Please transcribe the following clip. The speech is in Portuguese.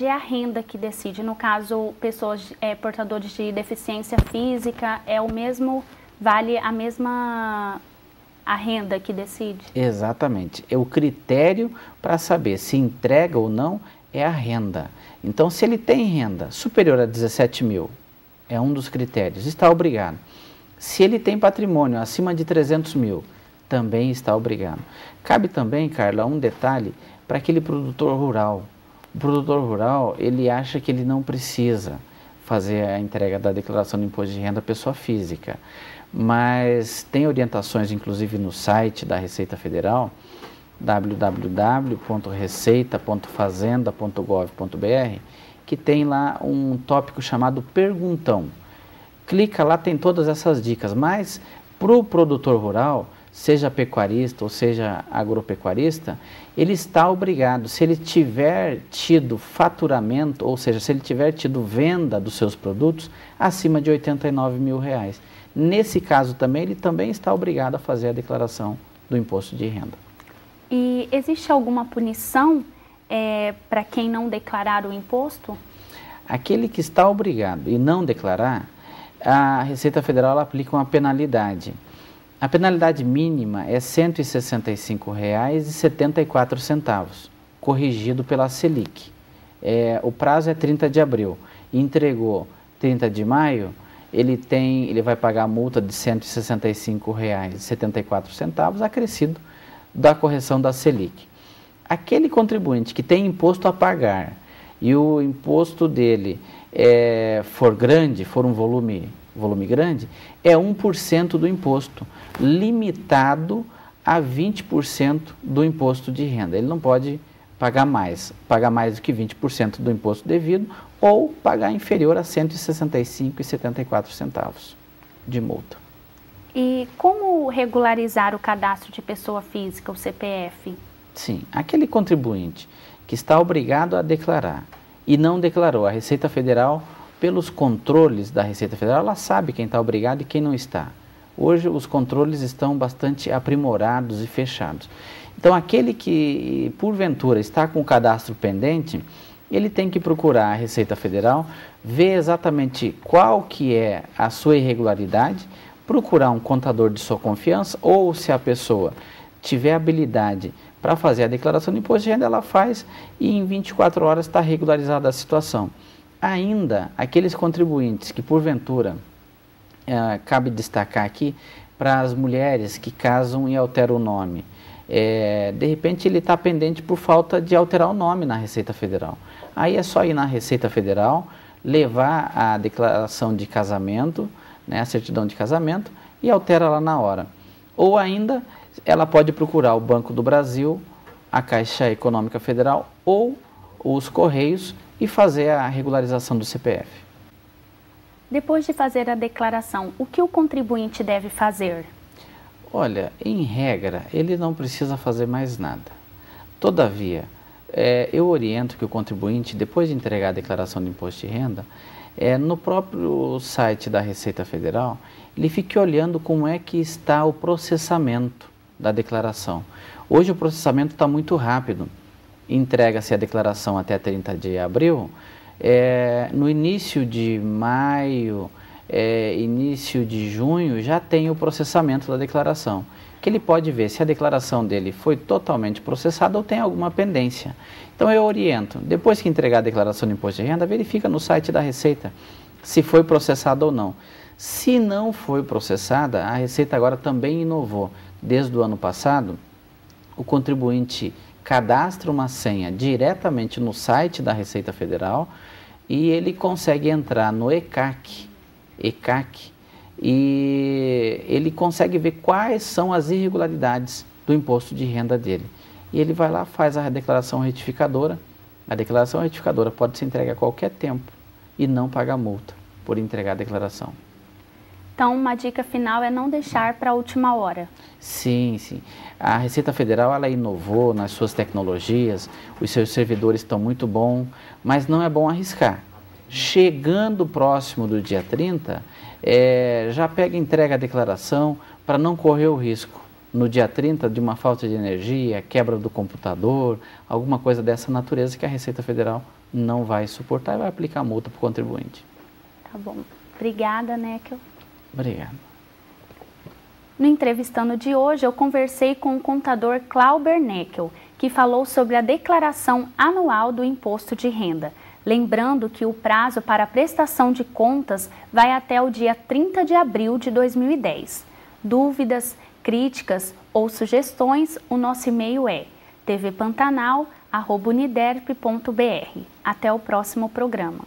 é a renda que decide? No caso, pessoas portadores de deficiência física, vale a renda que decide? Exatamente. É o critério para saber se entrega ou não é a renda. Então, se ele tem renda superior a 17 mil, é um dos critérios, está obrigado. Se ele tem patrimônio acima de 300 mil, também está obrigado. Cabe também, Carla, um detalhe para aquele produtor rural. O produtor rural, ele acha que ele não precisa fazer a entrega da declaração do imposto de renda à pessoa física, mas tem orientações, inclusive no site da Receita Federal, www.receita.fazenda.gov.br, que tem lá um tópico chamado Perguntão. Clica lá, tem todas essas dicas, mas para o produtor rural, seja pecuarista ou seja agropecuarista, ele está obrigado, se ele tiver tido faturamento, ou seja, se ele tiver tido venda dos seus produtos acima de R$ 89 mil. Nesse caso também, ele também está obrigado a fazer a declaração do imposto de renda. E existe alguma punição para quem não declarar o imposto? Aquele que está obrigado e não declarar, a Receita Federal aplica uma penalidade. A penalidade mínima é R$ 165,74, corrigido pela Selic. O prazo é 30 de abril. Entregou 30 de maio, ele vai pagar a multa de R$ 165,74, acrescido da correção da Selic. Aquele contribuinte que tem imposto a pagar e o imposto dele for grande, for um volume grande, é 1% do imposto, limitado a 20% do imposto de renda. Ele não pode pagar mais do que 20% do imposto devido ou pagar inferior a R$ 165,74 de multa. E como regularizar o cadastro de pessoa física, o CPF? Sim, aquele contribuinte que está obrigado a declarar e não declarou, a Receita Federal, pelos controles da Receita Federal, ela sabe quem está obrigado e quem não está. Hoje os controles estão bastante aprimorados e fechados. Então aquele que porventura está com o cadastro pendente, ele tem que procurar a Receita Federal, ver exatamente qual que é a sua irregularidade, procurar um contador de sua confiança, ou se a pessoa tiver habilidade para fazer a declaração de imposto de renda, ela faz e em 24 horas está regularizada a situação. Ainda, aqueles contribuintes que porventura, cabe destacar aqui, para as mulheres que casam e alteram o nome, de repente ele está pendente por falta de alterar o nome na Receita Federal. Aí é só ir na Receita Federal, levar a declaração de casamento, a certidão de casamento, e altera lá na hora. Ou ainda, ela pode procurar o Banco do Brasil, a Caixa Econômica Federal ou os Correios e fazer a regularização do CPF. Depois de fazer a declaração, o que o contribuinte deve fazer? Olha, em regra, ele não precisa fazer mais nada. Todavia, eu oriento que o contribuinte, depois de entregar a declaração de imposto de renda, no próprio site da Receita Federal, ele fique olhando como é que está o processamento da declaração. Hoje o processamento está muito rápido. Entrega-se a declaração até 30 de abril, no início de maio, início de junho, já tem o processamento da declaração, que ele pode ver se a declaração dele foi totalmente processada ou tem alguma pendência. Então eu oriento, depois que entregar a declaração de imposto de renda, verifica no site da Receita se foi processada ou não. Se não foi processada, a Receita agora também inovou. Desde o ano passado, o contribuinte cadastra uma senha diretamente no site da Receita Federal e ele consegue entrar no ECAC, e ele consegue ver quais são as irregularidades do imposto de renda dele. E ele vai lá, faz a declaração retificadora. A declaração retificadora pode ser entregue a qualquer tempo e não paga multa por entregar a declaração. Então, uma dica final é não deixar para a última hora. Sim, sim. A Receita Federal, ela inovou nas suas tecnologias, os seus servidores estão muito bons, mas não é bom arriscar. Chegando próximo do dia 30, já pega e entrega a declaração para não correr o risco no dia 30 de uma falta de energia, quebra do computador, alguma coisa dessa natureza que a Receita Federal não vai suportar e vai aplicar multa para o contribuinte. Tá bom. Obrigada, Neckel. Obrigado. No entrevistando de hoje, eu conversei com o contador Clauber Neckel, que falou sobre a declaração anual do imposto de renda. Lembrando que o prazo para a prestação de contas vai até o dia 30 de abril de 2010. Dúvidas, críticas ou sugestões, o nosso e-mail é tvpantanal@uniderp.br. Até o próximo programa.